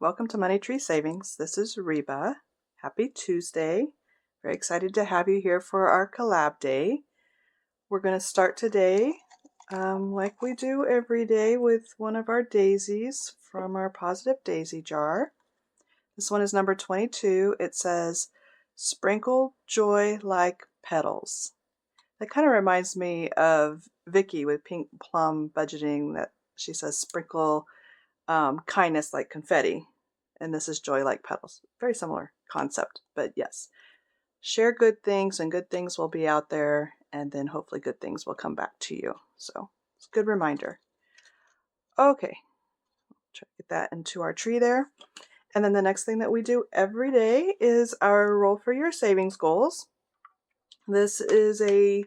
Welcome to Money Tree Savings. This is Reba. Happy Tuesday. Very excited to have you here for our collab day. We're going to start today like we do every day with one of our daisies from our Positive Daisy jar. This one is number 22. It says, "Sprinkle joy like petals." That kind of reminds me of Vicky with Pink Plum Budgeting, that she says sprinkle kindness like confetti, and this is joy like petals. Very similar concept, but yes, share good things and good things will be out there, and then hopefully good things will come back to you. So it's a good reminder. Okay, try to get that into our tree there. And then the next thing that we do every day is our roll for your savings goals. This is a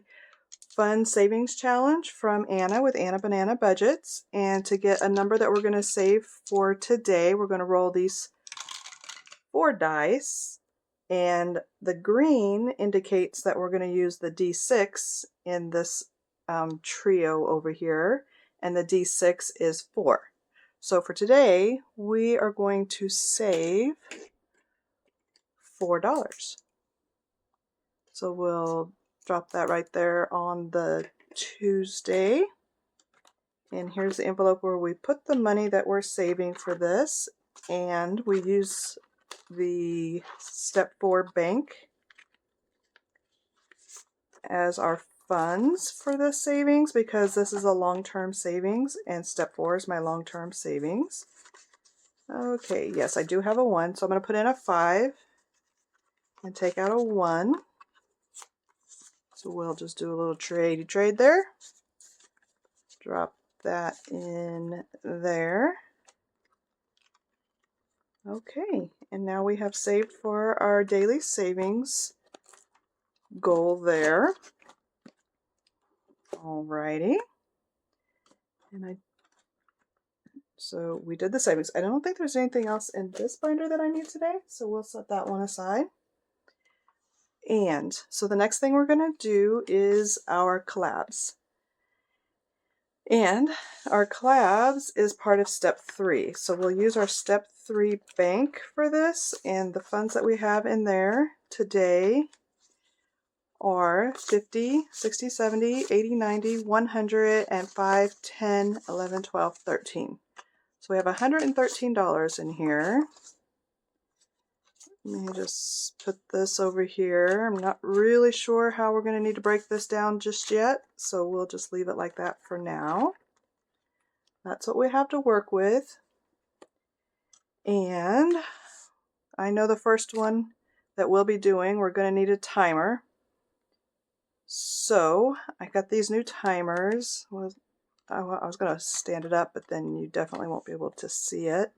fun savings challenge from Anna with Anna Banana Budgets, and to get a number that we're going to save for today, we're going to roll these 4 dice, and the green indicates that we're going to use the D6 in this trio over here, and the D6 is 4. So for today we are going to save $4. So we'll drop that right there on the Tuesday. And here's the envelope where we put the money that we're saving for this. And we use the Step 4 bank as our funds for the savings, because this is a long-term savings and Step 4 is my long-term savings. Okay, yes, I do have a 1, so I'm going to put in a 5 and take out a 1. So we'll just do a little trade there. Drop that in there. Okay, and now we have saved for our daily savings goal there. Alrighty. So we did the savings. I don't think there's anything else in this binder that I need today, so we'll set that one aside. And so the next thing we're going to do is our collabs. And our collabs is part of Step 3. So we'll use our Step 3 bank for this, and the funds that we have in there today are 50, 60, 70, 80, 90, 100, and 5, 10, 11, 12, 13. So we have $113 in here. Let me just put this over here. I'm not really sure how we're going to need to break this down just yet, so we'll just leave it like that for now. That's what we have to work with. And I know the first one that we'll be doing, we're going to need a timer. So I got these new timers. I was going to stand it up, but then you definitely won't be able to see it.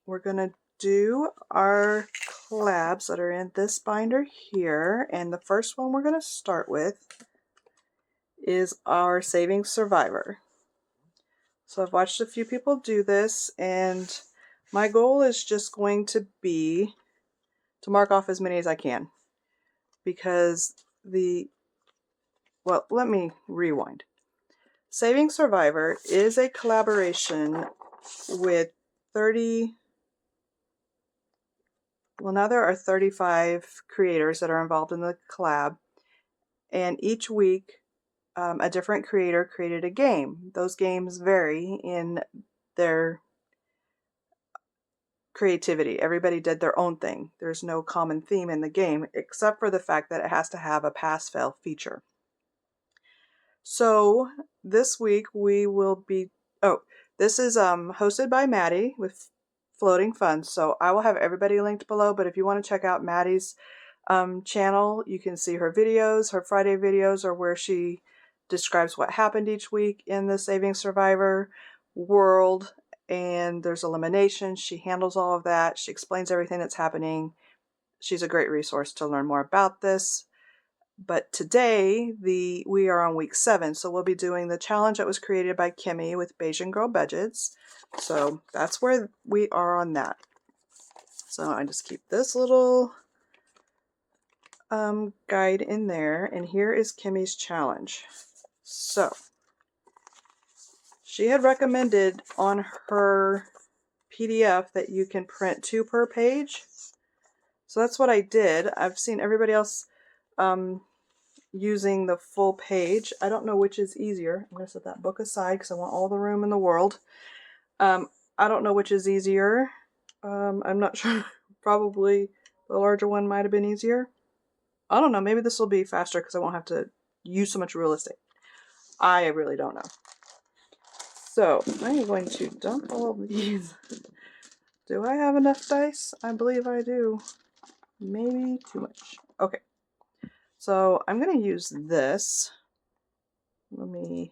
We're going to do our collabs that are in this binder here, and the first one we're going to start with is our Savings Survivor. So I've watched a few people do this, and my goal is just going to be to mark off as many as I can, because well, let me rewind. Savings Survivor is a collaboration with now there are 35 creators that are involved in the collab, and each week a different creator created a game. Those games vary in their creativity. Everybody did their own thing. There's no common theme in the game, except for the fact that it has to have a pass-fail feature. So this week we will be, this is hosted by Madi with Floating Funds. So I will have everybody linked below, but if you want to check out Madi's channel, you can see her videos. Her Friday videos are where she describes what happened each week in the Saving Survivor world, and there's elimination. She handles all of that. She explains everything that's happening. She's a great resource to learn more about this. But today we are on week 7, so we'll be doing the challenge that was created by Kimmy with Bayesian Girl Budgets. So that's where we are on that. So I just keep this little guide in there, and here is Kimmy's challenge. So she had recommended on her PDF that you can print 2 per page. So that's what I did. I've seen everybody else using the full page. I don't know which is easier. I'm going to set that book aside because I want all the room in the world. I don't know which is easier. I'm not sure. Probably the larger one might have been easier. I don't know. Maybe this will be faster because I won't have to use so much real estate. I really don't know. So I'm going to dump all of these. Do I have enough dice? I believe I do. Maybe too much. Okay. So I'm going to use this. Let me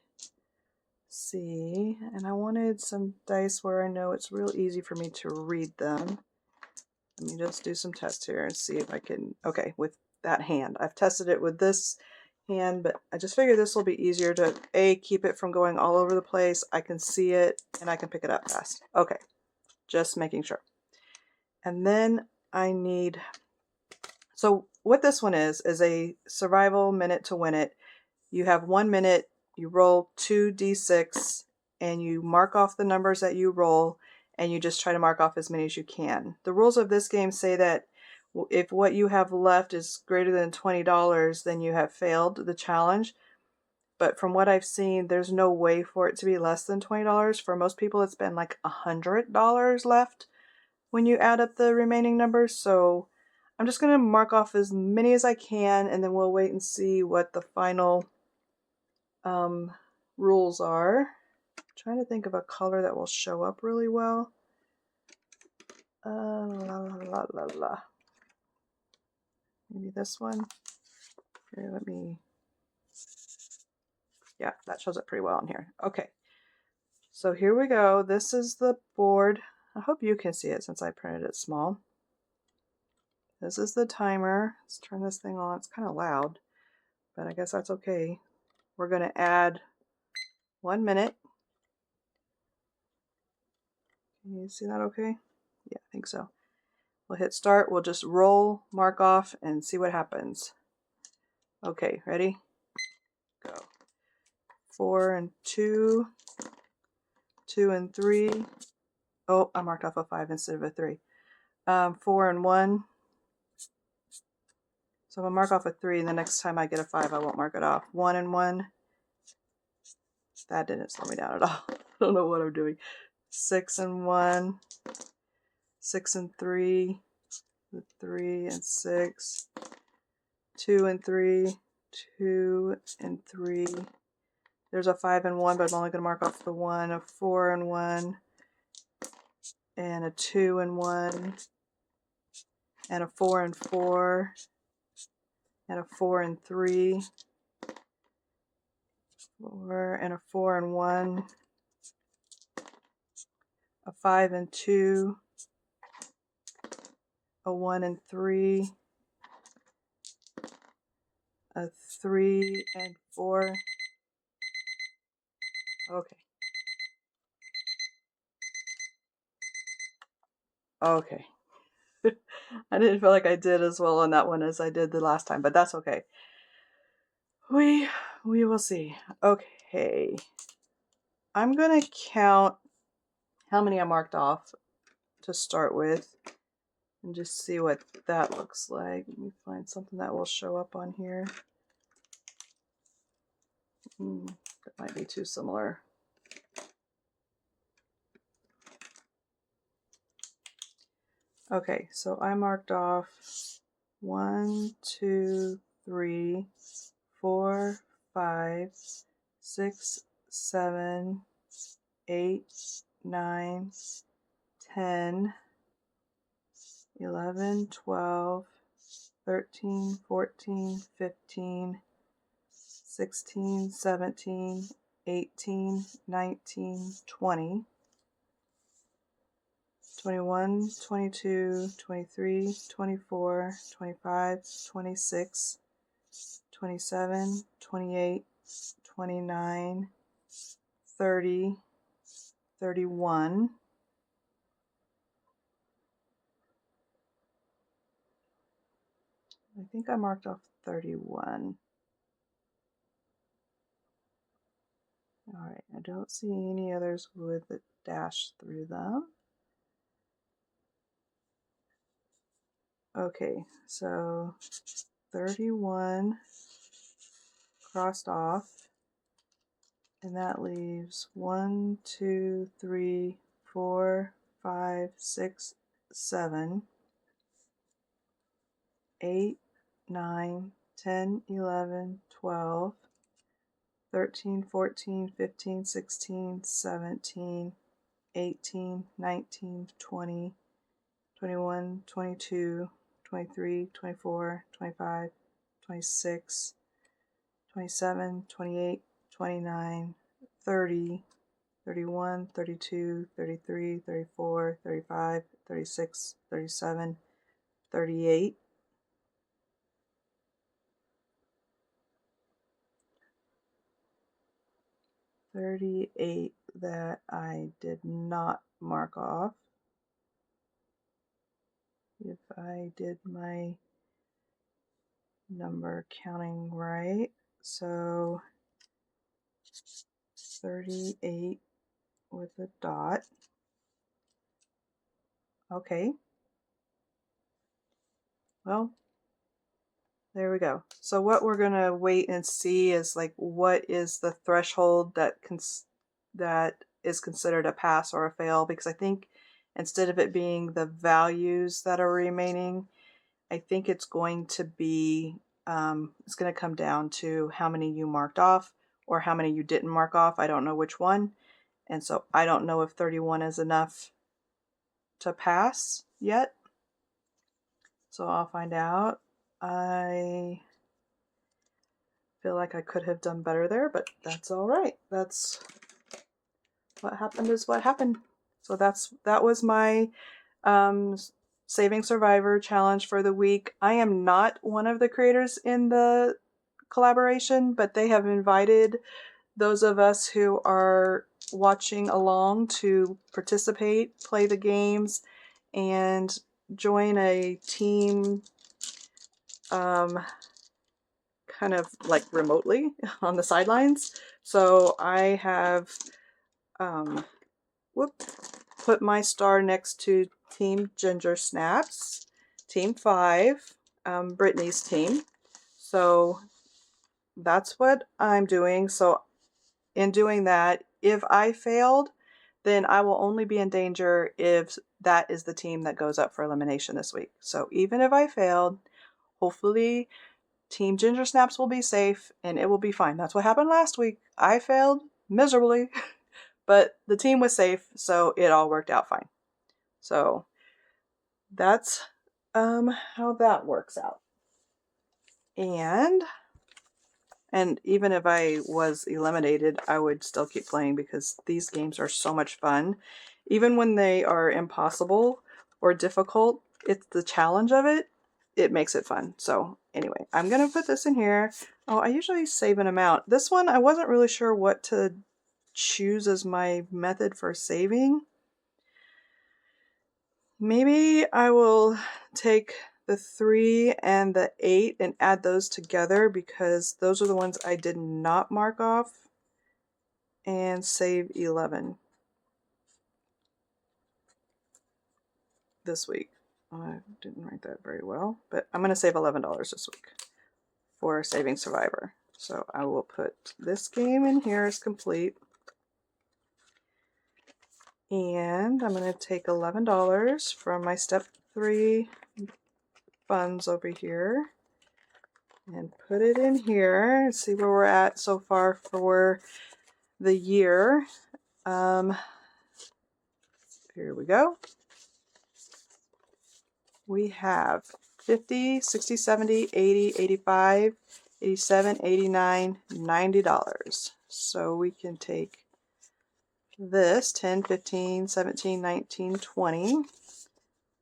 see. And I wanted some dice where I know it's real easy for me to read them. Let me just do some tests here and see if I can. Okay, with that hand. I've tested it with this hand, but I just figured this will be easier to keep it from going all over the place. I can see it and I can pick it up fast. Okay, just making sure. And then I need, so what this one is a survival minute to win it. You have 1 minute, you roll 2d6 and you mark off the numbers that you roll and you just try to mark off as many as you can. The rules of this game say that if what you have left is greater than $20, then you have failed the challenge. But from what I've seen, there's no way for it to be less than $20. For most people, it's been like $100 left when you add up the remaining numbers. So I'm just going to mark off as many as I can, and then we'll wait and see what the final rules are. I'm trying to think of a color that will show up really well. Maybe this one. Here, let me. Yeah, that shows up pretty well in here. Okay. So here we go. This is the board. I hope you can see it since I printed it small. This is the timer. Let's turn this thing on. It's kind of loud, but I guess that's okay. We're going to add 1 minute. Can you see that okay? Yeah, I think so. We'll hit start. We'll just roll, mark off, and see what happens. Okay, ready? Go. 4 and 2, 2 and 3. Oh, I marked off a 5 instead of a 3. 4 and 1. So I'm going to mark off a 3, and the next time I get a 5, I won't mark it off. 1 and 1. That didn't slow me down at all. I don't know what I'm doing. 6 and 1. 6 and 3. 3 and 6. 2 and 3. 2 and 3. There's a 5 and 1, but I'm only going to mark off the 1. A 4 and 1. And a 2 and 1. And a 4 and 4. And a 4 and 3. 4 and a 4 and 1. A 5 and 2. A 1 and 3. A 3 and 4. Okay. Okay. I didn't feel like I did as well on that one as I did the last time, but that's okay. We will see. Okay. I'm going to count how many I marked off to start with and just see what that looks like. Let me find something that will show up on here. That might be too similar. Okay, so I marked off 1, 2, 3, 4, 5, 6, 7, 8, 9, 10, 11, 12, 13, 14, 15, 16, 17, 18, 19, 20, 21, 22, 23, 24, 25, 26, 27, 28, 29, 30, 31. I think I marked off 31. All right, I don't see any others with a dash through them. Okay, so 31 crossed off, and that leaves 1, 2, 3, 4, 5, 6, 7, 8, 9, 10, 11, 12, 13, 14, 15, 16, 17, 18, 19, 20, 21, 22, 23, 24, 25, 26, 27, 28, 29, 30, 31, 32, 33, 34, 35, 36, 37, 38, 38 that I did not mark off. If I did my number counting right, so 38 with a dot. Okay. Well, there we go. So what we're going to wait and see is like what is the threshold that is considered a pass or a fail, because I think instead of it being the values that are remaining, I think it's going to be it's going to come down to how many you marked off or how many you didn't mark off. I don't know which one. And so I don't know if 31 is enough to pass yet. So I'll find out. I feel like I could have done better there, but that's all right. That's what happened is what happened. So that was my Saving Survivor challenge for the week. I am not one of the creators in the collaboration, but they have invited those of us who are watching along to participate, play the games, and join a team kind of like remotely on the sidelines. So I have put my star next to Team Gingersnaps, Team 5, Brittnie's team. So that's what I'm doing. So in doing that, if I failed, then I will only be in danger if that is the team that goes up for elimination this week. So even if I failed, hopefully Team Gingersnaps will be safe and it will be fine. That's what happened last week. I failed miserably, but the team was safe, so it all worked out fine. So that's how that works out. And even if I was eliminated, I would still keep playing because these games are so much fun. Even when they are impossible or difficult, it's the challenge of it. It makes it fun. So anyway, I'm going to put this in here. Oh, I usually save an amount. This one, I wasn't really sure what to choose as my method for saving. Maybe I will take the 3 and the 8 and add those together because those are the ones I did not mark off, and save 11 this week. I didn't write that very well, but I'm going to save $11 this week for Saving Survivor. So I will put this game in here as complete. And I'm going to take $11 from my step 3 funds over here and put it in here and see where we're at so far for the year. Here we go. We have 50, 60, 70, 80, 85, 87, 89, $90. So we can take this 10, 15, 17, 19, 20.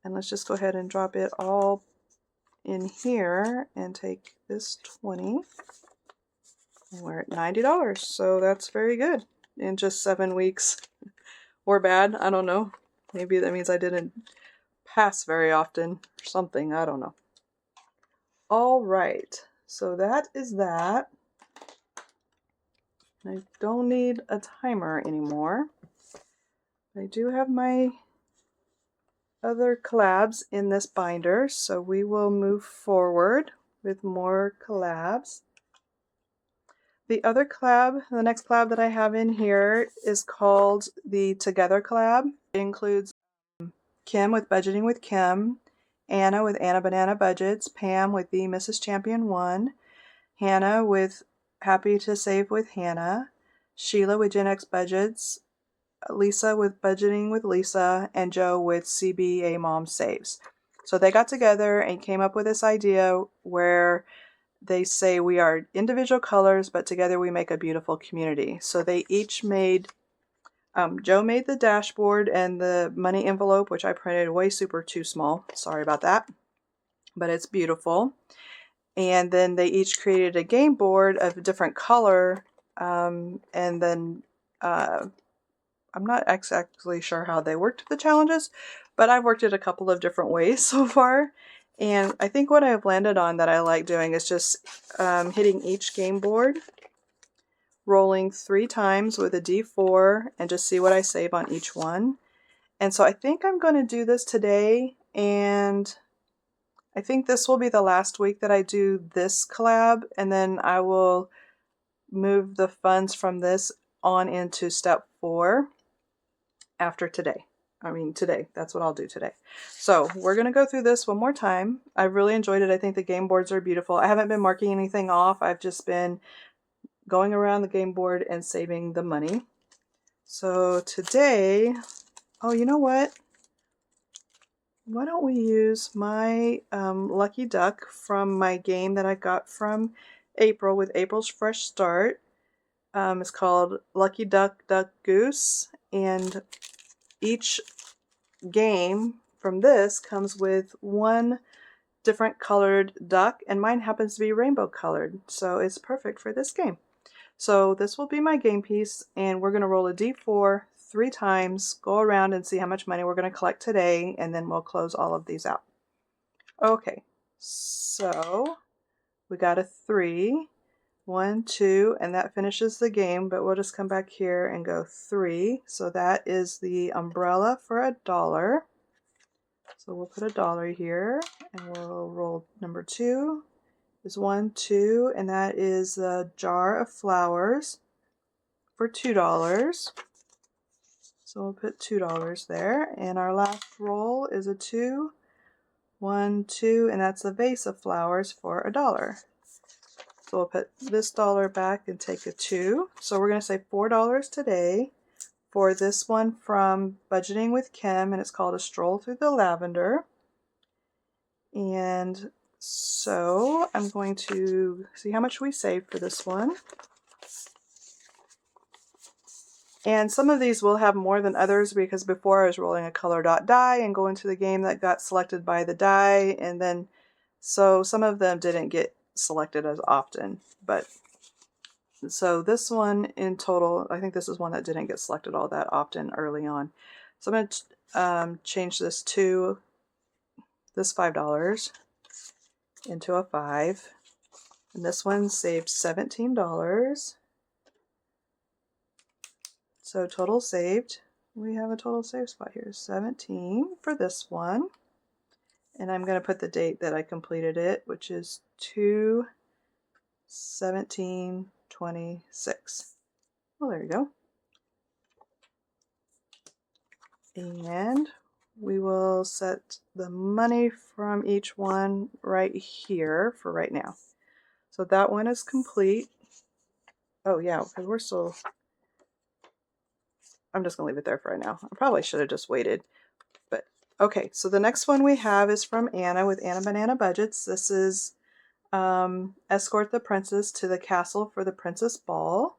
And let's just go ahead and drop it all in here and take this 20. And we're at $90. So that's very good in just 7 weeks. Or bad, I don't know. Maybe that means I didn't pass very often or something, I don't know. All right, so that is that. I don't need a timer anymore. I do have my other collabs in this binder, so we will move forward with more collabs. The other collab, the next collab that I have in here is called the Together Collab. It includes Kim with Budgeting with Kim, Anna with Anna Banana Budgets, Pam with the Mrs. Champion 1, Hannah with Happy to Save with Hannah, Sheila with Gen X Budgets, Lisa with Budgeting with Lisa, and Joe with CBA Mom Saves. So they got together and came up with this idea where they say we are individual colors, but together we make a beautiful community. So they each made, Joe made the dashboard and the money envelope, which I printed way super too small. Sorry about that, but it's beautiful. And then they each created a game board of a different color, and then I'm not exactly sure how they worked the challenges, but I've worked it a couple of different ways so far. And I think what I've landed on that I like doing is just hitting each game board, rolling 3 times with a D4, and just see what I save on each one. And so I think I'm going to do this today, and I think this will be the last week that I do this collab, and then I will move the funds from this on into step 4 after today. Today. That's what I'll do today. So we're going to go through this one more time. I really enjoyed it. I think the game boards are beautiful. I haven't been marking anything off. I've just been going around the game board and saving the money. So today, oh, you know what? Why don't we use my Lucky Duck from my game that I got from April with April's Fresh Start. It's called Lucky Duck, Duck, Goose, and each game from this comes with 1 different colored duck, and mine happens to be rainbow colored, so it's perfect for this game. So this will be my game piece, and we're going to roll a d4 3 times, go around and see how much money we're going to collect today, and then we'll close all of these out. Okay, so we got a 3, 1, 2, and that finishes the game, but we'll just come back here and go 3. So that is the umbrella for $1. So we'll put $1 here, and we'll roll number 2 is 1, 2, and that is a jar of flowers for $2. So we'll put $2 there, and our last roll is a 2, 1, 2, and that's a vase of flowers for $1. So we'll put this dollar back and take a 2. So we're going to say $4 today for this one from Budgeting with Kim, and it's called A Stroll Through the Lavender. And so I'm going to see how much we saved for this one. And some of these will have more than others because before I was rolling a color dot die and going to the game that got selected by the die, and then so some of them didn't get selected as often. But so this one in total, I think this is one that didn't get selected all that often early on. So I'm going to change this to this $5 into a 5. And this one saved $17. So total saved, we have a total save spot here, 17 for this one. And I'm going to put the date that I completed it, which is 2/17/26. Well, there you go. And we will set the money from each one right here for right now. So that one is complete. Oh yeah, because we're still, I'm just gonna leave it there for right now. I probably should have just waited, but okay. So the next one we have is from Anna with Anna Banana Budgets. This is Escort the Princess to the Castle for the Princess Ball.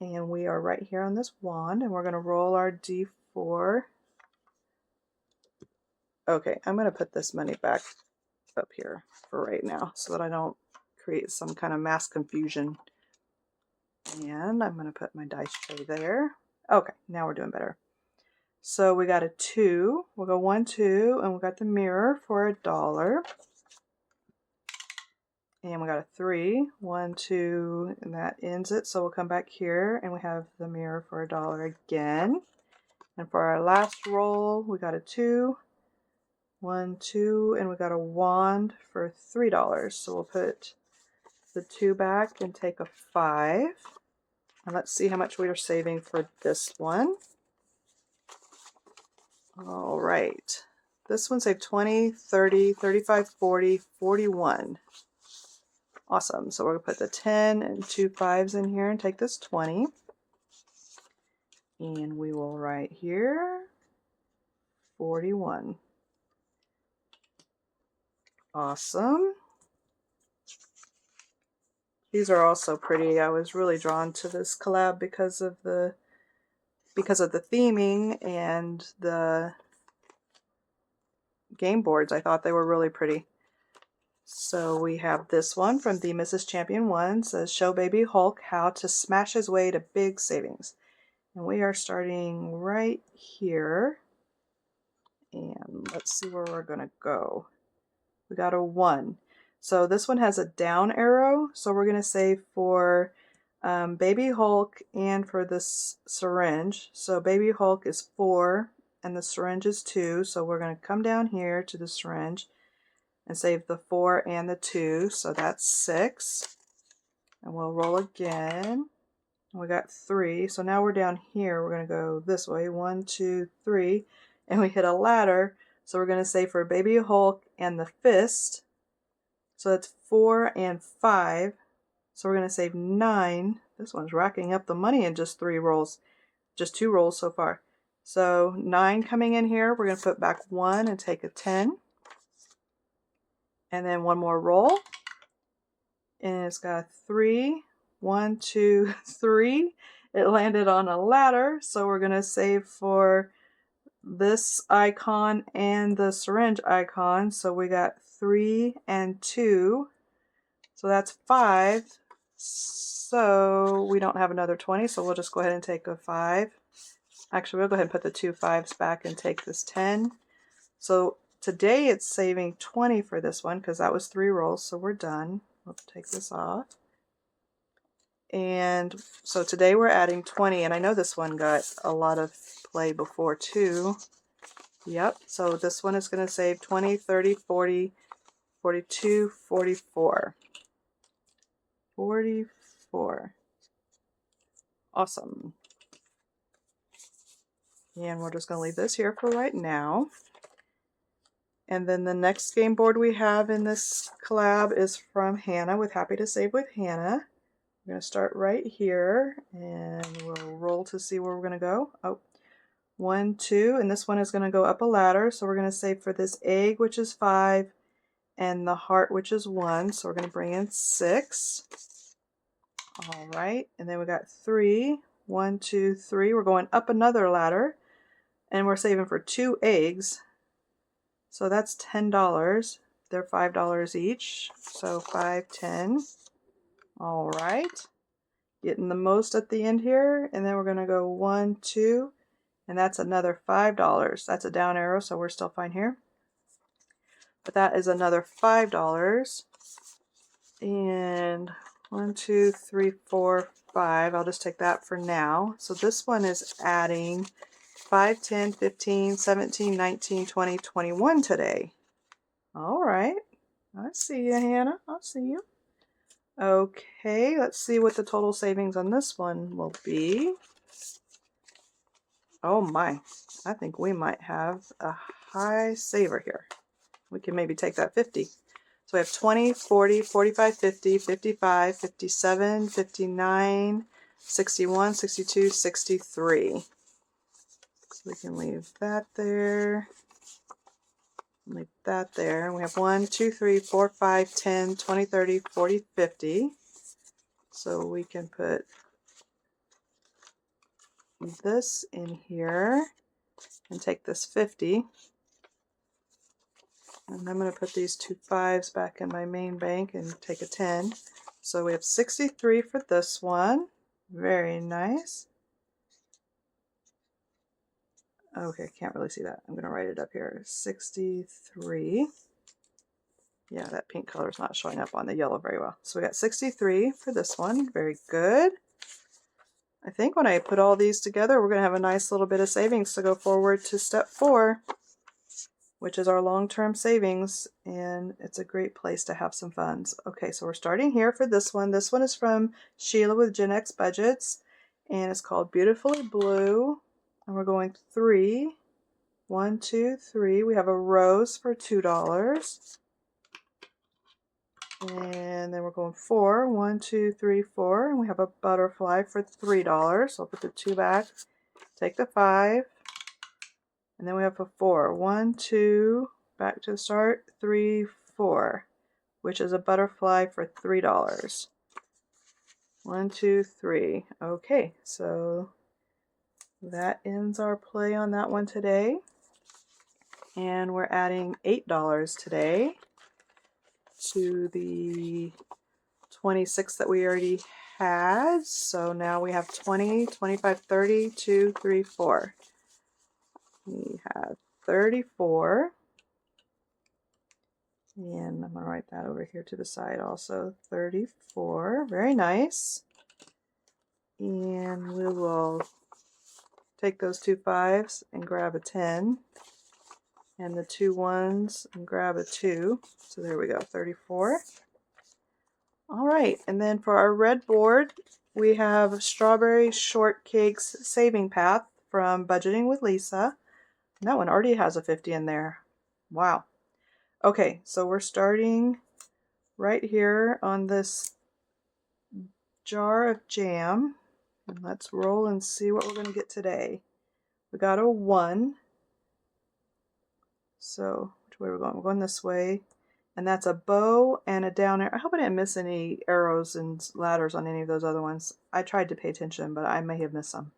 And we are right here on this wand, and we're gonna roll our D4. Okay, I'm gonna put this money back up here for right now so that I don't create some kind of mass confusion. And I'm gonna put my dice tray there. Okay, now we're doing better. So we got a 2, we'll go 1, 2, and we got the mirror for $1. And we got a 3, 1, 2, and that ends it. So we'll come back here and we have the mirror for $1 again. And for our last roll, we got a 2, 1, 2, and we got a wand for $3. So we'll put the 2 back and take a 5. And let's see how much we are saving for this one. All right. This one saved 20, 30, 35, 40, 41. Awesome. So we're going to put the 10 and 2 5s in here and take this 20. And we will write here 41. Awesome. These are also pretty. I was really drawn to this collab because of the theming and the game boards. I thought they were really pretty. So we have this one from the Mrs. Champion 1, says show baby Hulk how to smash his way to big savings. And we are starting right here. And let's see where we're going to go. We got a 1. So this one has a down arrow. So we're going to save for baby Hulk and for this syringe. So baby Hulk is 4 and the syringe is 2. So we're going to come down here to the syringe and save the 4 and the 2. So that's 6. And we'll roll again. We got 3. So now we're down here. We're going to go this way. 1, 2, 3. And we hit a ladder. So we're going to save for baby Hulk and the fist. So that's 4 and 5. So we're going to save 9. This one's racking up the money in just 3 rolls. Just 2 rolls so far. So 9 coming in here. We're going to put back 1 and take a 10. And then 1 more roll. And it's got 3. 1, 2, 3. It landed on a ladder. So we're going to save for this icon and the syringe icon. So we got 3 and 2. So that's 5. So we don't have another 20. So we'll just go ahead and take a 5. Actually, we'll go ahead and put the 2 5s back and take this 10. So today it's saving 20 for this one because that was 3 rolls. So we're done. We'll take this off. And so today we're adding 20. And I know this one got a lot of play before too. Yep. So this one is going to save 20, 30, 40, 42, 44. 44. Awesome. And we're just going to leave this here for right now. And then the next game board we have in this collab is from Hannah with Happy to Save with Hannah. We're going to start right here and we'll roll to see where we're going to go. Oh, 1, 2, and this one is going to go up a ladder. So we're going to save for this egg, which is 5, and the heart, which is 1. So we're going to bring in 6. All right, and then we got 3. 1, 2, 3. We're going up another ladder, and we're saving for 2 eggs. So that's $10. They're $5 each. So 5, 10. All right, getting the most at the end here, and then we're going to go 1, 2, and that's another $5. That's a down arrow, so we're still fine here. But that is another $5. And 1, 2, 3, 4, 5. I'll just take that for now. So this one is adding 5, 10, 15, 17, 19, 20, 21 today. All right. I see you, Hannah. I see you. Okay, let's see what the total savings on this one will be. Oh my, I think we might have a high saver here. We can maybe take that 50. So we have 20, 40, 45, 50, 55, 57, 59, 61, 62, 63. So we can leave that there. Leave that there. We have 1, 2, 3, 4, 5, 10, 20, 30, 40, 50. So we can put this in here and take this 50. And I'm going to put these 2 5s back in my main bank and take a 10. So we have 63 for this one. Very nice. Okay, can't really see that. I'm going to write it up here. 63. Yeah, that pink color is not showing up on the yellow very well. So we got 63 for this one. Very good. I think when I put all these together, we're going to have a nice little bit of savings to go forward to step 4. which is our long-term savings, and it's a great place to have some funds. Okay, so we're starting here for this one. This one is from Sheila with Gen X Budgets, and it's called Beautifully Blue, and we're going 3. 1, 2, 3. We have a rose for $2. And then we're going 4. 1, 2, 3, 4. And we have a butterfly for $3. So I'll put the 2 back. Take the 5. And then we have a 4. 1, 2, back to the start. 3, 4, which is a butterfly for $3. 1, 2, 3. Okay, so that ends our play on that one today. And we're adding $8 today to the 26 that we already had. So now we have 20, 25, 30, 2, 3, 4. We have 34. And I'm going to write that over here to the side also. 34. Very nice. And we will take those 2 5s and grab a 10. And the 2 1s and grab a 2. So there we go, 34. All right, and then for our red board, we have Strawberry Shortcake's Saving Path from Budgeting with Lisa. And that one already has a 50 in there. Wow. Okay, so we're starting right here on this jar of jam. And let's roll and see what we're going to get today. We got a 1. So which way we're going? We're going this way. And that's a bow and a down arrow. I hope I didn't miss any arrows and ladders on any of those other ones. I tried to pay attention, but I may have missed some.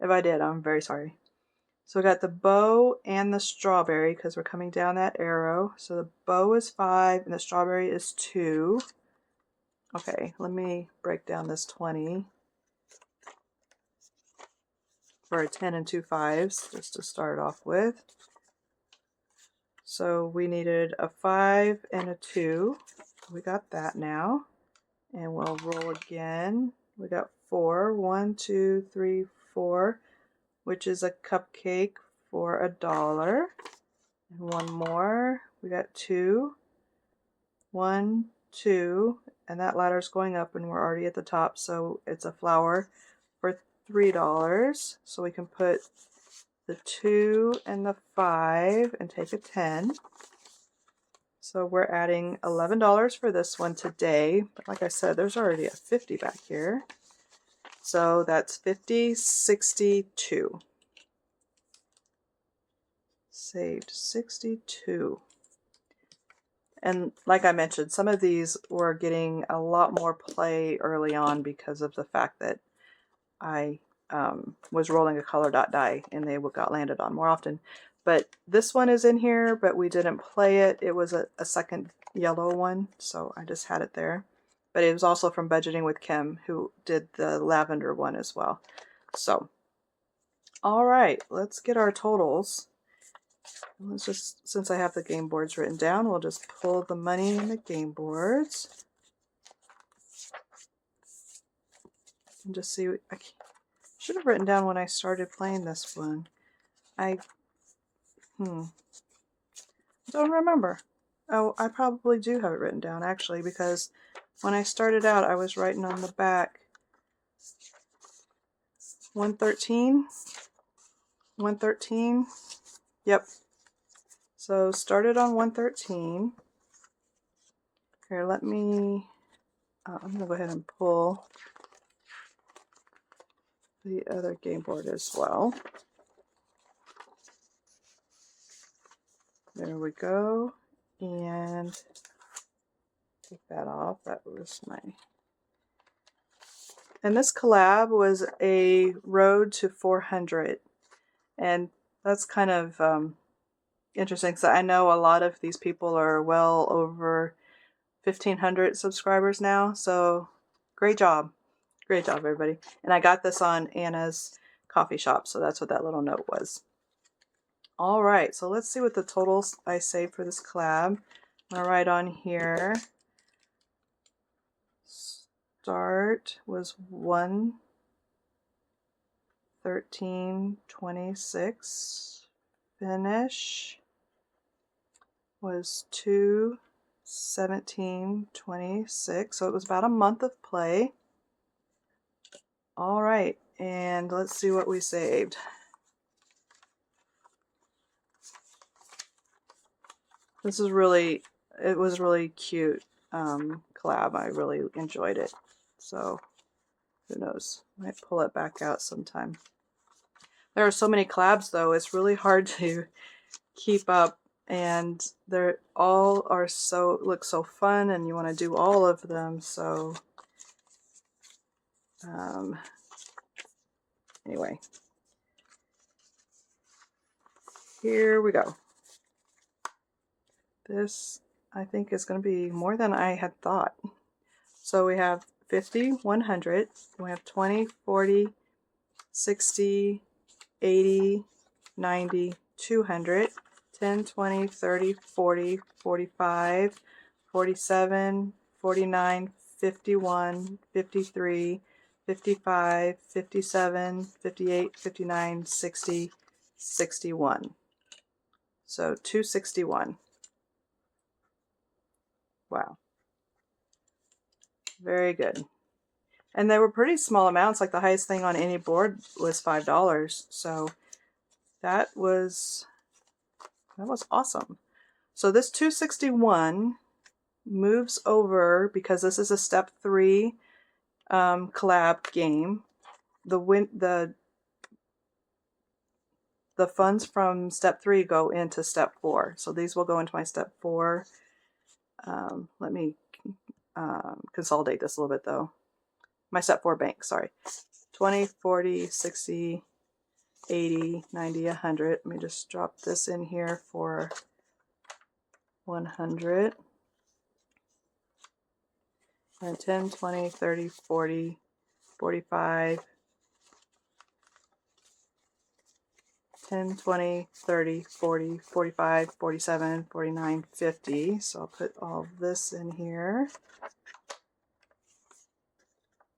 If I did, I'm very sorry. So we got the bow and the strawberry because we're coming down that arrow. So the bow is 5 and the strawberry is 2. Okay, let me break down this 20 for a 10 and 2 5s just to start off with. So we needed a 5 and a 2. We got that now. And we'll roll again. We got 4. 1, 2, 3, 4, which is a cupcake for $1. And one more. We got 2. 1, 2, and that ladder's going up and we're already at the top, so it's a flower for $3. So we can put the 2 and the 5 and take a 10. So we're adding $11 for this one today. But like I said, there's already a 50 back here. So that's 50, 62. Saved 62. And like I mentioned, some of these were getting a lot more play early on because of the fact that I was rolling a color dot die and they got landed on more often. But this one is in here, but we didn't play it. It was a second yellow one, so I just had it there. But it was also from Budgeting with Kim, who did the lavender one as well. So, all right, let's get our totals. Let's just, since I have the game boards written down, we'll just pull the money in the game boards. And just see, I should have written down when I started playing this one. I don't remember. Oh, I probably do have it written down actually, because when I started out I was writing on the back 113. 113. Yep. So started on 113. Here, let me, I'm going to go ahead and pull the other game board as well. There we go. And take that off. That was my... And this collab was a road to 400. And that's kind of interesting, because I know a lot of these people are well over 1,500 subscribers now. So great job. Great job, everybody. And I got this on Anna's coffee shop, so that's what that little note was. All right, so let's see what the totals I saved for this collab. I'm going to write on here. Start was 113.26. Finish was 2/17/26, so it was about a month of play. All right, and let's see what we saved. This is really, it was really cute collab. I really enjoyed it. So who knows? Might pull it back out sometime. There are so many collabs though, it's really hard to keep up, and they're all are so, look so fun, and you want to do all of them. So anyway, here we go. This I think is going to be more than I had thought. So we have 50, 100, we have 20, 40, 60, 80, 90, 200, 10, 20, 30, 40, 45, 47, 49, 51, 53, 55, 57, 58, 59, 60, 61. So 261. Wow. Very good. And they were pretty small amounts, like the highest thing on any board was $5. So that was awesome. So this 261 moves over, because this is a step 3 collab game. The funds from step 3 go into step 4. So these will go into my step 4. Let me consolidate this a little bit though. My step 4 bank, sorry. 20, 40, 60, 80, 90, 100. Let me just drop this in here for 100. And 10, 20, 30, 40, 45, 10, 20, 30, 40, 45, 47, 49, 50. So I'll put all this in here.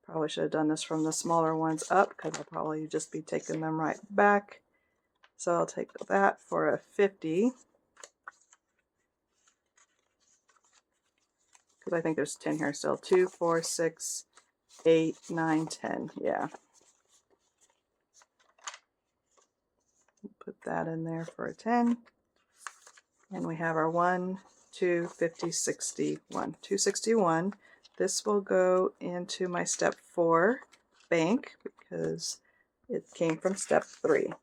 Probably should have done this from the smaller ones up, because I'll probably just be taking them right back. So I'll take that for a 50. Because I think there's 10 here still. 2, 4, 6, 8, 9, 10. Yeah. Put that in there for a 10. And we have our 1, 2, 50, 61. 261. This will go into my step 4 bank because it came from step 3.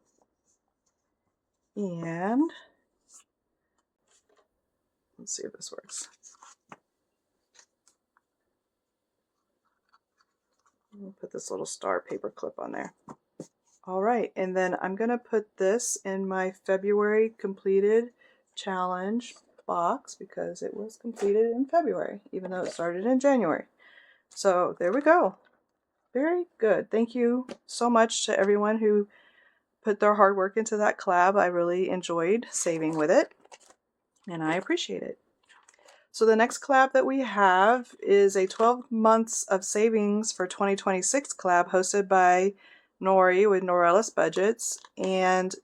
And let's see if this works. We'll put this little star paper clip on there. All right, and then I'm going to put this in my February completed challenge box because it was completed in February, even though it started in January. So there we go. Very good. Thank you so much to everyone who put their hard work into that collab. I really enjoyed saving with it, and I appreciate it. So the next collab that we have is a 12 months of savings for 2026 collab hosted by Nori with Norelis Budgets. And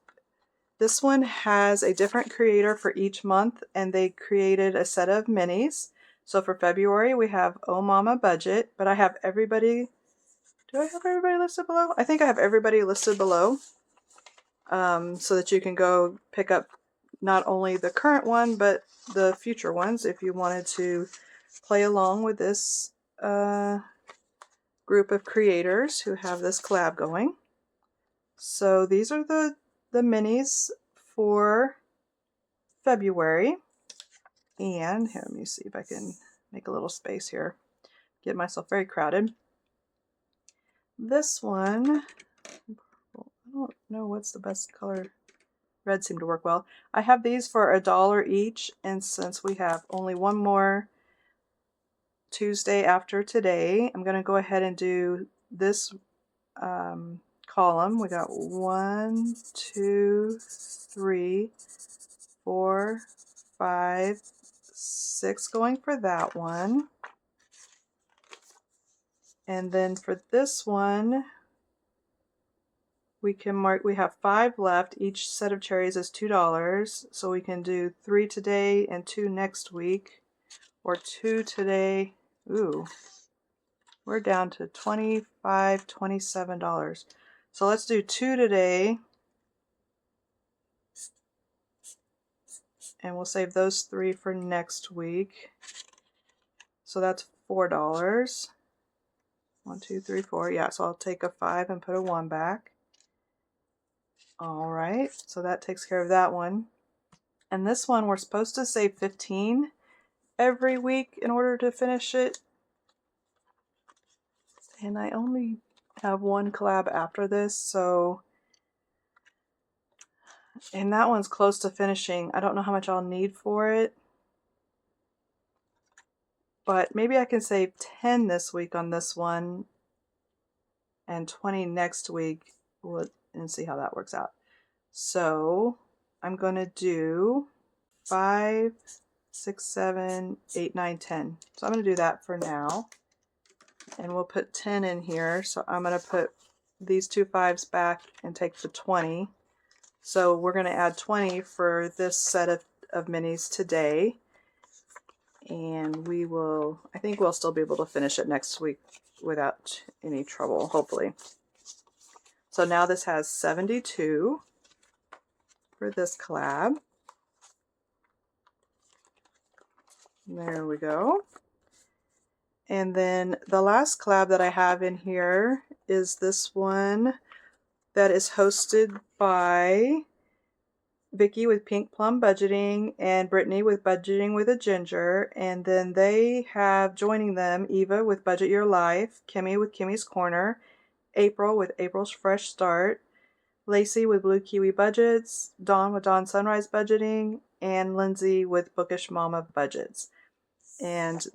this one has a different creator for each month, and they created a set of minis. So for February, we have Oh Mama Budget, but I have everybody. Do I have everybody listed below? I think I have everybody listed below, so that you can go pick up not only the current one, but the future ones if you wanted to play along with this group of creators who have this collab going. So these are the minis for February. And here, let me see if I can make a little space here. Get myself very crowded. This one, I don't know what's the best color. Red seemed to work well. I have these for $1 each, and since we have only one more Tuesday after today, I'm going to go ahead and do this column. We got 1, 2, 3, 4, 5, 6 going for that one. And then for this one, we can mark, we have 5 left. Each set of cherries is $2. So we can do 3 today and 2 next week. Or 2 today. Ooh, we're down to $25, $27. So let's do 2 today. And we'll save those 3 for next week. So that's $4. 1, 2, 3, 4. Yeah, so I'll take a 5 and put a 1 back. All right, so that takes care of that one. And this one, we're supposed to save 15 every week in order to finish it. And I only have 1 collab after this, so... And that one's close to finishing. I don't know how much I'll need for it. But maybe I can save 10 this week on this one. And 20 next week. And see how that works out. So I'm going to do 5, 6, 7, 8, 9, 10. So I'm going to do that for now. And we'll put 10 in here. So I'm going to put these 2 5s back and take the 20. So we're going to add 20 for this set of minis today. And we will, I think we'll still be able to finish it next week without any trouble, hopefully. So now this has 72 for this collab. There we go. And then the last collab that I have in here is this one that is hosted by Vicky with Pink Plum Budgeting and Brittnie with Budgeting with a Ginger. And then they have joining them Eva with Budget Your Life, Kimmy with Kimmy's Corner, April with April's Fresh Start, Lacey with Blue Kiwi Budgets, Dawn with Dawn Sunrise Budgeting, and Lindsay with Bookish Mama Budgets. And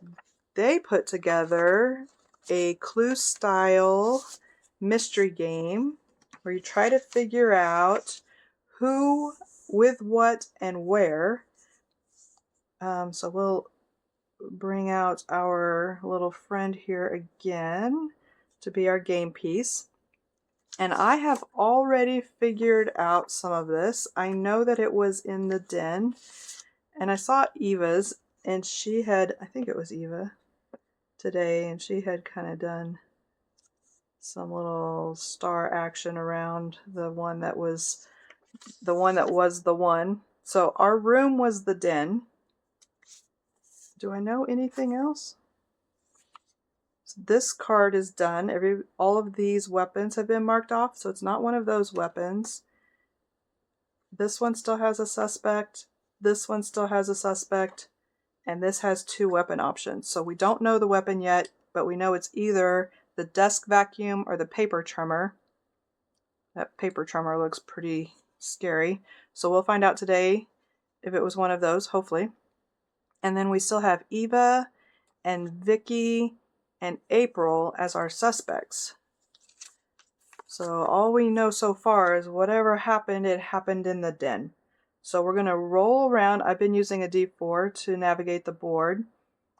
they put together a clue style mystery game where you try to figure out who, with what, and where. So we'll bring out our little friend here again to be our game piece. And I have already figured out some of this. I know that it was in the den. And I saw Eva's, and she had, I think it was Eva today, and she had kind of done some little star action around the one that was the one. So our room was the den. Do I know anything else? So this card is done. All of these weapons have been marked off, so it's not one of those weapons. This one still has a suspect. This one still has a suspect. And this has 2 weapon options. So we don't know the weapon yet, but we know it's either the desk vacuum or the paper trimmer. That paper trimmer looks pretty scary. So we'll find out today if it was one of those, hopefully. And then we still have Eva and Vicky and April as our suspects. So all we know so far is whatever happened, it happened in the den. So we're going to roll around. I've been using a D4 to navigate the board.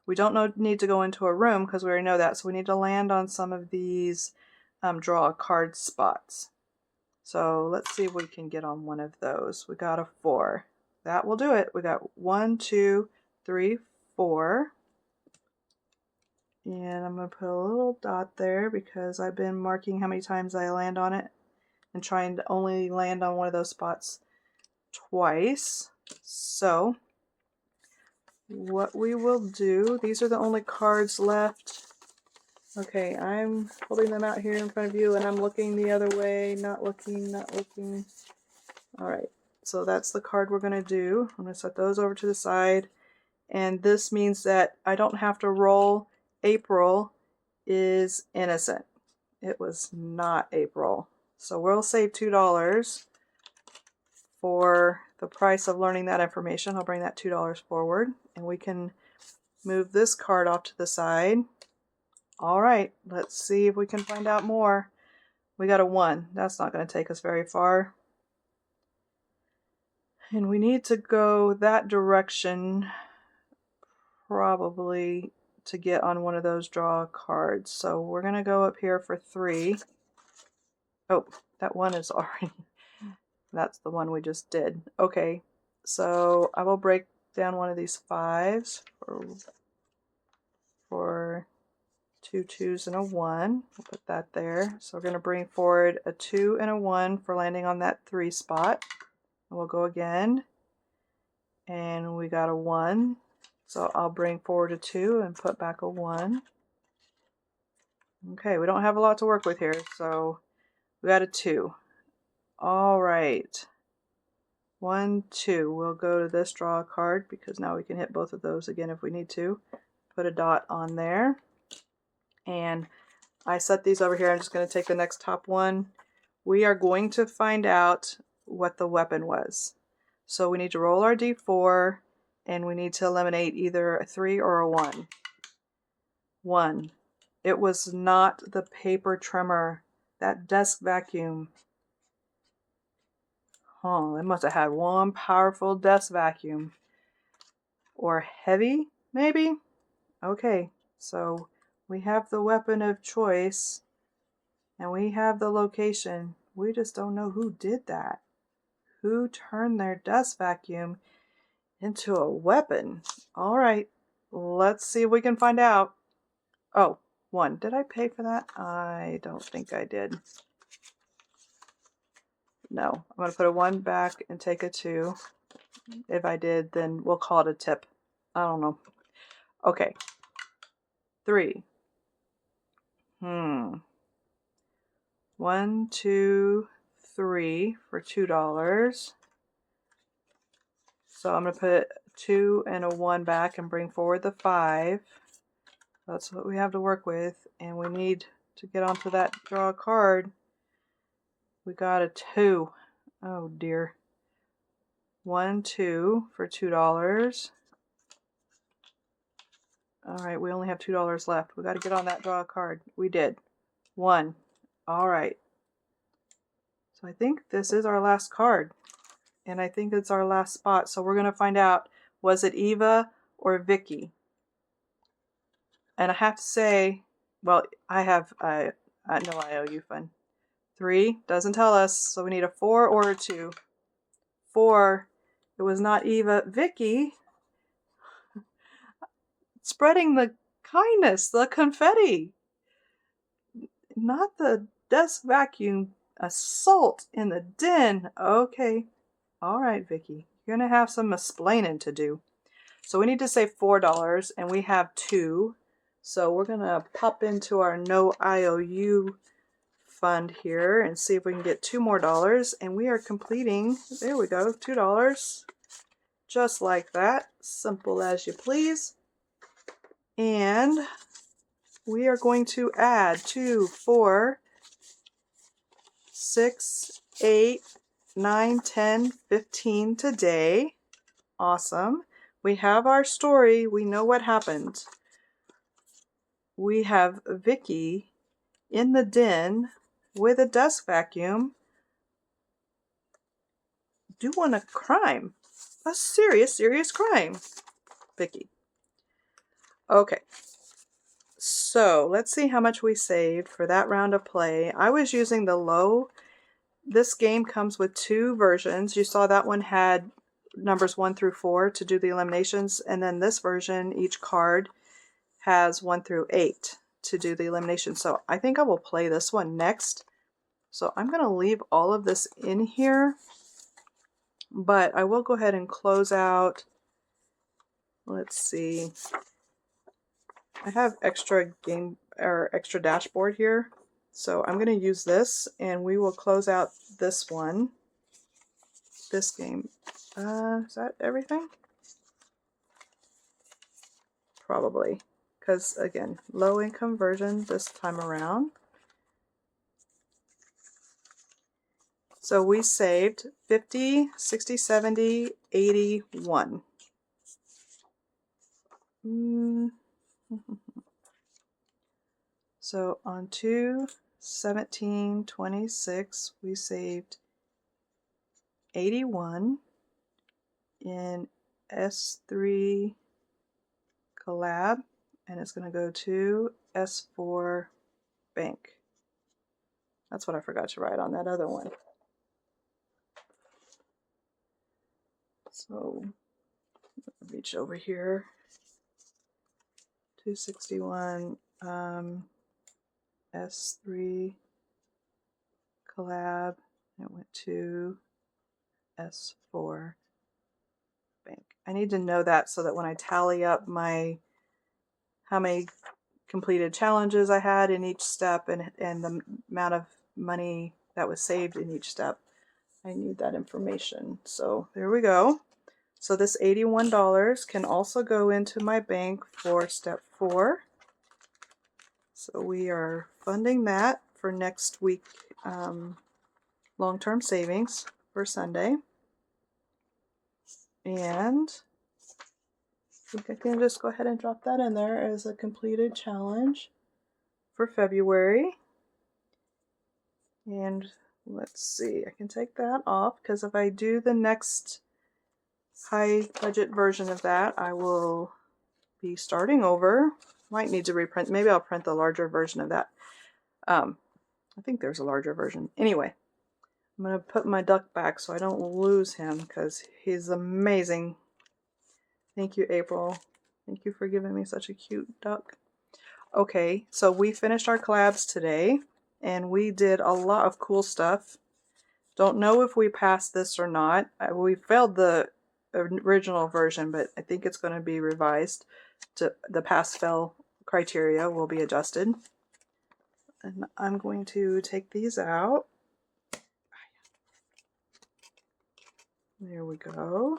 We don't need to go into a room because we already know that. So we need to land on some of these draw a card spots. So let's see if we can get on one of those. We got a 4. That will do it. We got 1, 2, 3, 4. And I'm going to put a little dot there because I've been marking how many times I land on it and trying to only land on one of those spots twice. So what we will do, these are the only cards left. Okay, I'm holding them out here in front of you and I'm looking the other way, not looking. All right, so that's the card we're going to do. I'm going to set those over to the side. And this means that I don't have to roll. April is innocent. It was not April. So we'll save $2 for the price of learning that information. I'll bring that $2 forward and we can move this card off to the side. All right, let's see if we can find out more. We got a 1. That's not going to take us very far. And we need to go that direction probably to get on one of those draw cards. So we're going to go up here for 3. Oh, that one is already, that's the one we just did. Okay, so I will break down one of these 5s for 2 2s and a 1. We'll put that there. So we're going to bring forward a 2 and a 1 for landing on that 3 spot. And we'll go again. And we got a 1. So I'll bring forward a 2 and put back a 1. Okay, we don't have a lot to work with here, so we got a 2. All right. 1, 2. We'll go to this, draw a card, because now we can hit both of those again if we need to. Put a dot on there. And I set these over here. I'm just going to take the next top one. We are going to find out what the weapon was. So we need to roll our d4, and we need to eliminate either a 3 or a 1. 1. It was not the paper trimmer. That desk vacuum. Oh, they must have had one powerful desk vacuum. Or heavy, maybe? Okay, so we have the weapon of choice, and we have the location. We just don't know who did that. Who turned their dust vacuum into a weapon? All right, let's see if we can find out. Oh, 1. Did I pay for that? I don't think I did. No, I'm going to put a 1 back and take a 2. If I did, then we'll call it a tip. I don't know. Okay. 3. 1, 2, 3 for $2. So I'm going to put 2 and a 1 back and bring forward the 5. That's what we have to work with. And we need to get onto that draw a card. We got a 2. Oh dear. 1, 2 for $2. Alright, we only have $2 left. We got to get on that draw a card. We did. 1. Alright. So I think this is our last card. And I think it's our last spot. So we're going to find out, was it Eva or Vicky? And I have to say, well, I have no IOU fund. 3 doesn't tell us, so we need a 4 or a 2. 4, it was not Eva. Vicky, spreading the kindness, the confetti, not the desk vacuum assault in the den. Okay, all right, Vicky, you're gonna have some explaining to do. So we need to save $4, and we have 2. So we're gonna pop into our no IOU fund here and see if we can get $2 more, and we are completing. There we go, $2, just like that, simple as you please. And we are going to add 2, 4, 6, 8, 9, 10, 15 today. Awesome. We have our story. We know what happened. We have Vicky in the den with a desk vacuum doing a crime. A serious, serious crime. Vicky. Okay. So let's see how much we saved for that round of play. I was using the low. This game comes with 2 versions. You saw that one had numbers 1 through 4 to do the eliminations. And then this version, each card has 1 through 8 to do the elimination. So I think I will play this one next. So I'm going to leave all of this in here, but I will go ahead and close out. Let's see. I have extra game or extra dashboard here. So I'm going to use this, and we will close out this one. This game. Is that everything? Probably. Because again, low income version this time around. So we saved 50, 60, 70, 81. So on 2, 17, 26, we saved 81 in S3 Collab, and it's going to go to S4 Bank. That's what I forgot to write on that other one. So reach over here. 261 S3 collab. It went to S4 bank. I need to know that so that when I tally up how many completed challenges I had in each step and the amount of money that was saved in each step, I need that information. So there we go. So this $81 can also go into my bank for step 4. So we are funding that for next week, long-term savings for Sunday. And I think I can just go ahead and drop that in there as a completed challenge for February. And let's see, I can take that off because if I do the next high budget version of that, I will be starting over. Might need to reprint. Maybe I'll print the larger version of that. I think there's a larger version. Anyway, I'm going to put my duck back so I don't lose him because he's amazing. Thank you, April. Thank you for giving me such a cute duck. Okay, so we finished our collabs today and we did a lot of cool stuff. Don't know if we passed this or not. We failed the original version, but I think it's going to be revised. To the pass-fail criteria will be adjusted. And I'm going to take these out. There we go.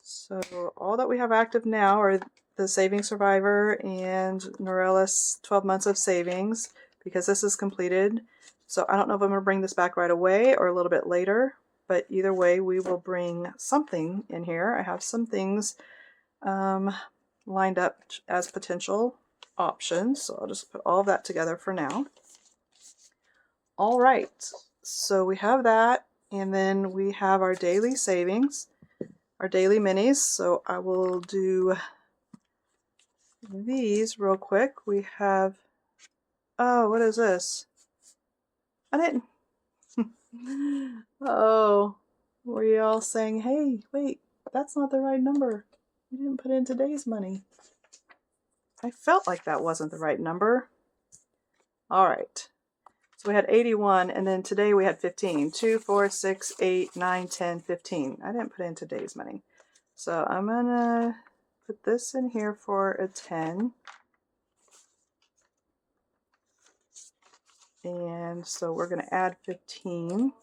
So all that we have active now are the Saving Survivor and Norelis 12 months of savings, because this is completed. So I don't know if I'm going to bring this back right away or a little bit later, but either way we will bring something in here. I have some things lined up as potential options, so I'll just put all of that together for now. All right, so we have that, and then we have our daily savings, our daily minis. So I will do these real quick. We have, oh, what is this? I didn't, oh, were you all saying, hey, wait, that's not the right number. You didn't put in today's money. I felt like that wasn't the right number. All right. So we had 81, and then today we had 15. 2, 4, 6, 8, 9, 10, 15. I didn't put in today's money. So I'm going to put this in here for a 10. And so we're going to add 15.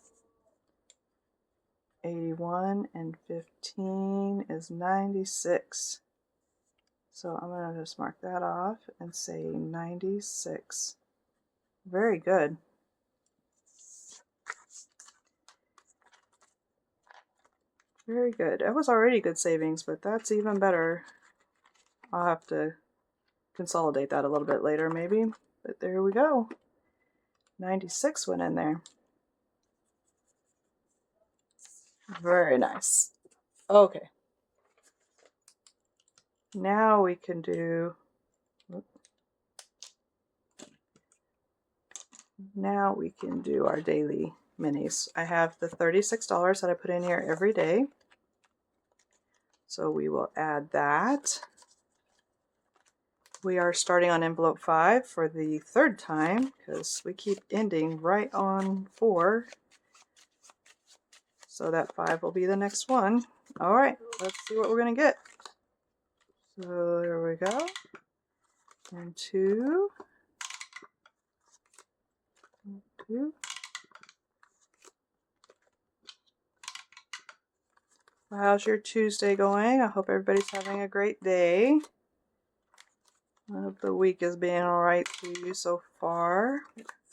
81 and 15 is 96. So I'm going to just mark that off and say 96. Very good. Very good. It was already good savings, but that's even better. I'll have to consolidate that a little bit later maybe, but there we go. 96 went in there. Very nice. Okay. Now we can do, our daily minis. I have the $36 that I put in here every day. So we will add that. We are starting on envelope 5 for the 3rd time because we keep ending right on 4. So that 5 will be the next one. All right, let's see what we're going to get. So there we go. And 2. 2. How's your Tuesday going? I hope everybody's having a great day. I hope the week is being alright to you so far.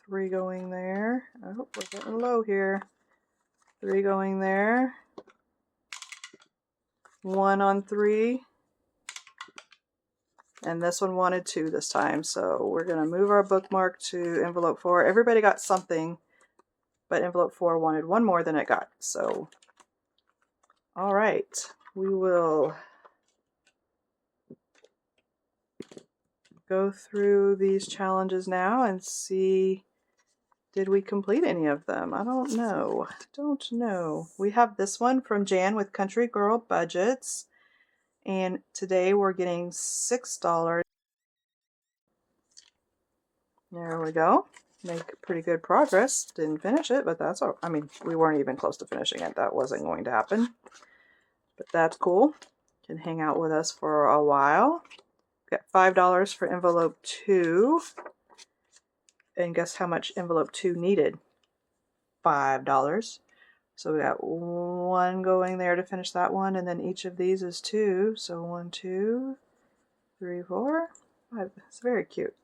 3 going there. I hope we're getting low here. 3 going there. 1 on 3. And this one wanted 2 this time. So we're going to move our bookmark to envelope 4. Everybody got something, but envelope 4 wanted 1 more than it got. So, alright. We will go through these challenges now and see, did we complete any of them? I don't know. Don't know. We have this one from Jan with Country Girl Budgets. And today we're getting $6. There we go. Make pretty good progress. Didn't finish it, but that's all. I mean, we weren't even close to finishing it. That wasn't going to happen. But that's cool. Can hang out with us for a while. Got $5 for envelope 2. And guess how much envelope 2 needed? $5. So we got 1 going there to finish that one, and then each of these is 2. So 1, 2, 3, 4, 5. It's very cute.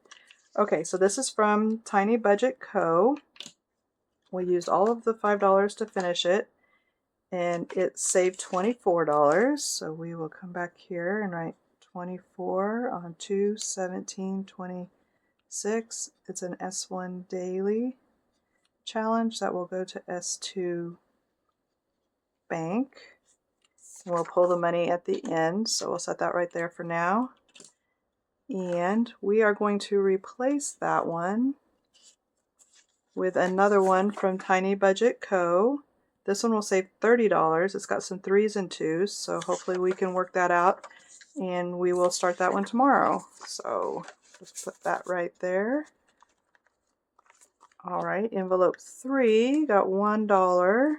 Okay, so this is from Tiny Budget Co. We used all of the $5 to finish it, and it saved $24. So we will come back here and write 24 on 2, 17, 26. It's an S1 daily challenge that will go to S2 bank. And we'll pull the money at the end, so we'll set that right there for now. And we are going to replace that one with another one from Tiny Budget Co. This one will save $30. It's got some 3s and 2s, so hopefully we can work that out, and we will start that one tomorrow. So just put that right there. All right, envelope 3 got $1.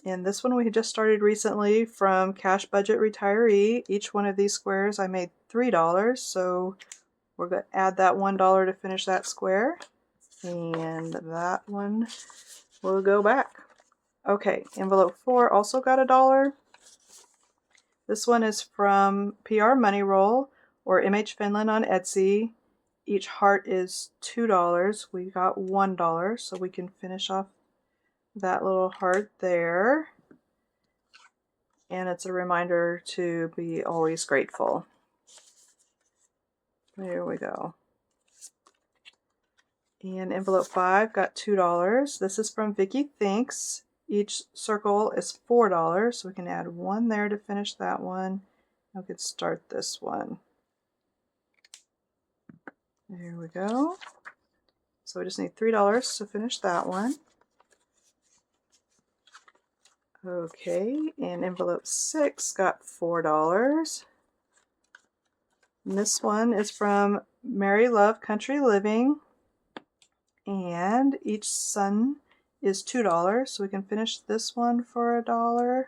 And this one we just started recently from Cash Budget Retiree. Each one of these squares I made $3, so we're going to add that $1 to finish that square. And that one will go back. Okay, envelope 4 also got $1. This one is from PR Money Roll or MH Finland on Etsy. Each heart is $2. We got $1, so we can finish off that little heart there. And it's a reminder to be always grateful. There we go. And envelope 5 got $2. This is from Vicky Thinks. Each circle is $4, so we can add 1 there to finish that one. We could start this one. There we go. So we just need $3 to finish that one. Okay, and envelope 6 got $4. And this one is from Mary Love Country Living. And each sun is $2, so we can finish this one for $1.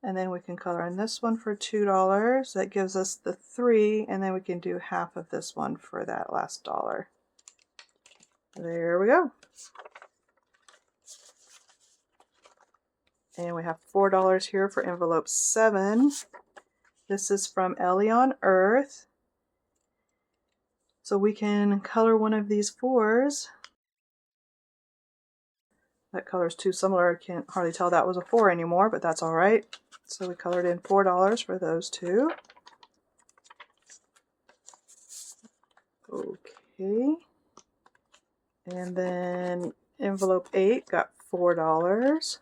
And then we can color in this one for $2. That gives us the 3, and then we can do half of this one for that last $1. There we go. And we have $4 here for envelope 7. This is from Ellie on Earth. So we can color one of these 4s. That color is too similar. I can't hardly tell that was a 4 anymore, but that's all right. So we colored in $4 for those 2. Okay. And then envelope 8 got $4.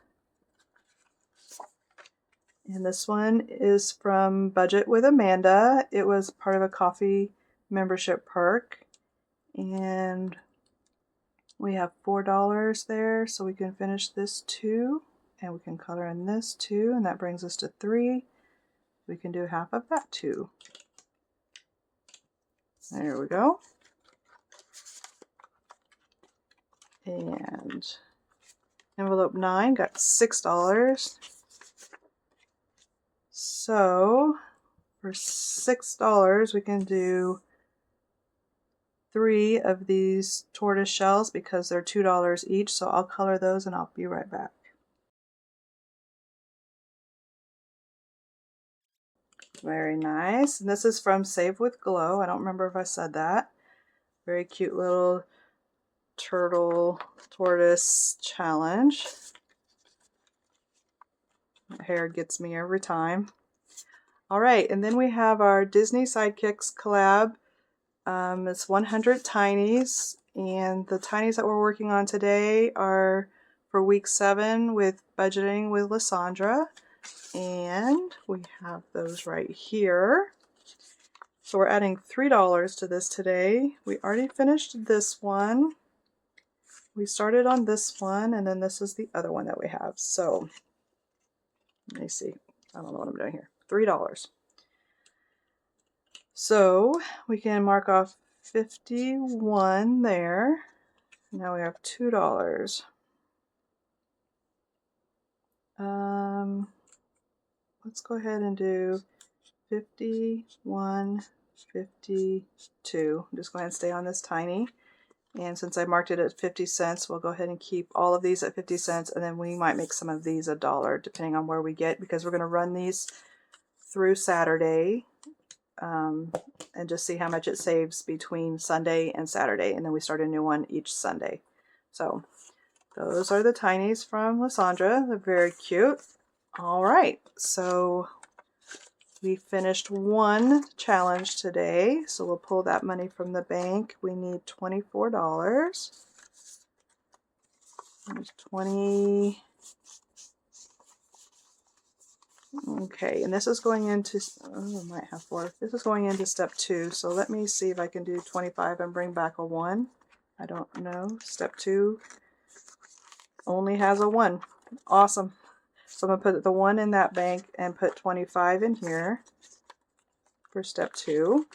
And this one is from Budget with Amanda. It was part of a coffee membership perk. And we have $4 there, so we can finish this 2. And we can color in this 2, and that brings us to 3. We can do half of that 2. There we go. And envelope 9 got $6. So for $6 we can do 3 of these tortoise shells because they're $2 each. So I'll color those and I'll be right back. Very nice. And this is from Save with Glow. I don't remember if I said that. Very cute little turtle tortoise challenge. My hair gets me every time. All right, and then we have our Disney Sidekicks collab. It's 100 tinies, and the tinies that we're working on today are for week 7 with budgeting with Lysandra, and we have those right here. So we're adding $3 to this today. We already finished this one. We started on this one, and then this is the other one that we have. So let me see. I don't know what I'm doing here. $3. So we can mark off 51 there. Now we have $2. Let's go ahead and do 51, 52. I'm just going to stay on this tiny. And since I marked it at 50 cents, we'll go ahead and keep all of these at 50 cents, and then we might make some of these $1 depending on where we get, because we're going to run these through Saturday and just see how much it saves between Sunday and Saturday, and then we start a new one each Sunday. So those are the tinies from Lysandra. They're very cute. All right, so we finished one challenge today, so we'll pull that money from the bank. We need $24. There's 20. Okay, and this is going into, oh, I might have 4. This is going into step 2, so let me see if I can do 25 and bring back a 1. I don't know. Step 2 only has a 1. Awesome. So I'm going to put the 1 in that bank and put 25 in here for step 2.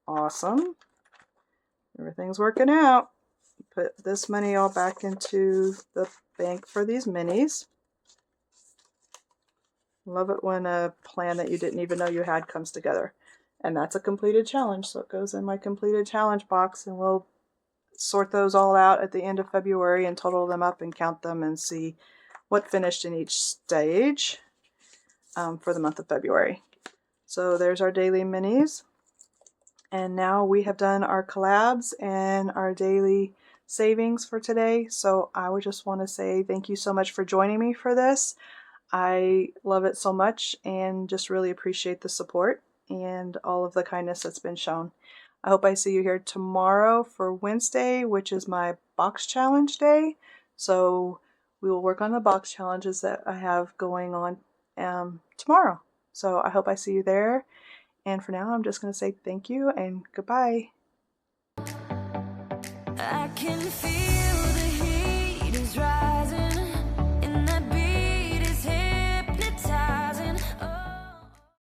Awesome. Everything's working out. Put this money all back into the bank for these minis. Love it when a plan that you didn't even know you had comes together. And that's a completed challenge, so it goes in my completed challenge box, and we'll sort those all out at the end of February and total them up and count them and see what finished in each stage for the month of February. So there's our daily minis. And now we have done our collabs and our daily savings for today. So I would just want to say thank you so much for joining me for this. I love it so much and just really appreciate the support and all of the kindness that's been shown. I hope I see you here tomorrow for Wednesday, which is my box challenge day. So we will work on the box challenges that I have going on tomorrow. So I hope I see you there. And for now, I'm just going to say thank you and goodbye. I can feel